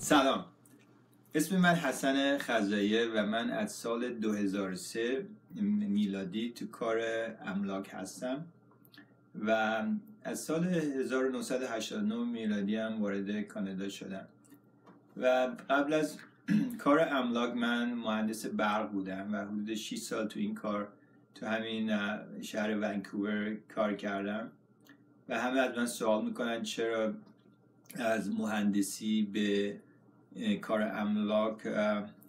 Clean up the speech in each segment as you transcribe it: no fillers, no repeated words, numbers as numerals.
سلام، اسم من حسن خزاییه و من از سال 2003 میلادی تو کار املاک هستم و از سال 1989 میلادی هم وارد کانادا شدم و قبل از کار املاک من مهندس برق بودم و حدود 6 سال تو این کار تو همین شهر ونکوور کار کردم و همه از من سوال میکنن چرا از مهندسی به کار املاک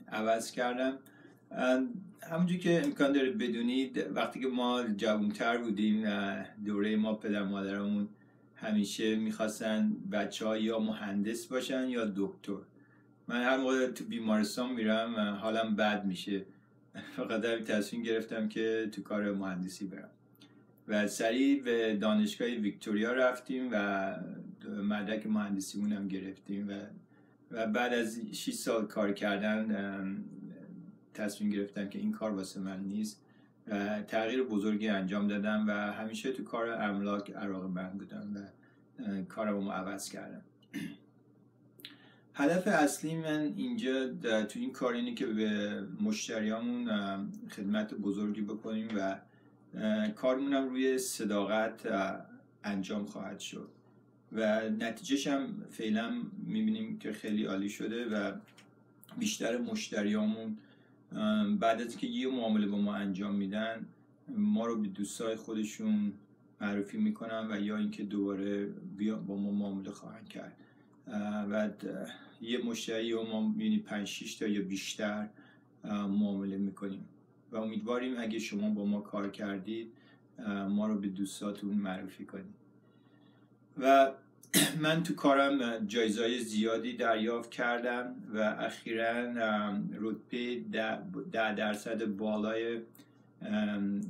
عوض کردم. همونجور که امکان داره بدونید وقتی که ما جوانتر بودیم دوره ما پدر مادرمون همیشه میخواستن بچه ها یا مهندس باشن یا دکتر. من هر موقع تو بیمارستان میرم حالم بد میشه، فقط تصمیم گرفتم که تو کار مهندسی برم و سریع به دانشگاه ویکتوریا رفتیم و مدرک مهندسیمون هم گرفتیم و بعد از 6 سال کار کردن تصمیم گرفتم که این کار واسه من نیست. تغییر بزرگی انجام دادم و همیشه تو کار املاک علاقه‌مند بودم و کارمو عوض کردم. هدف اصلی من اینجا تو این کار اینه که به مشتریامون خدمت بزرگی بکنیم و کارمونم روی صداقت انجام خواهد شد و نتیجهش هم فعلا میبینیم که خیلی عالی شده و بیشتر مشتریامون بعد از اینکه یه معامله با ما انجام میدن ما رو به دوستای خودشون معرفی میکنن و یا اینکه دوباره با ما معامله خواهند کرد و یه مشتری رو ما میبینیم 5-6 تا یا بیشتر معامله میکنیم و امیدواریم اگه شما با ما کار کردید ما رو به دوستاتون معرفی کنید. و من تو کارم جایزه‌های زیادی دریافت کردم و اخیراً رتبه 10% بالای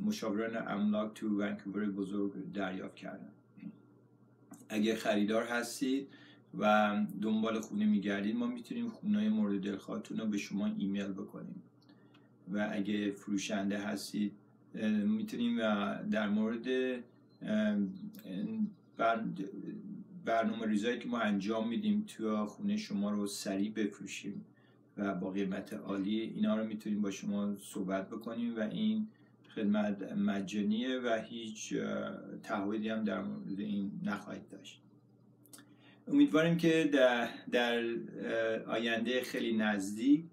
مشاوران املاک تو ونکوور بزرگ دریافت کردم. اگه خریدار هستید و دنبال خونه میگردید ما میتونیم خونه‌های مورد دلخواهتون رو به شما ایمیل بکنیم و اگه فروشنده هستید میتونیم در مورد برنامه ریزایی که ما انجام میدیم تو خونه شما رو سریع بفروشیم و با قیمت عالی اینا رو میتونیم با شما صحبت بکنیم و این خدمت مجانیه و هیچ تعهدی هم در مورد این نخواهید داشت. امیدواریم که در آینده خیلی نزدیک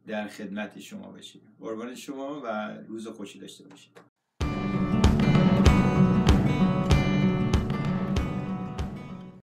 در خدمت شما باشیم. قربان شما و روز خوشی داشته باشید.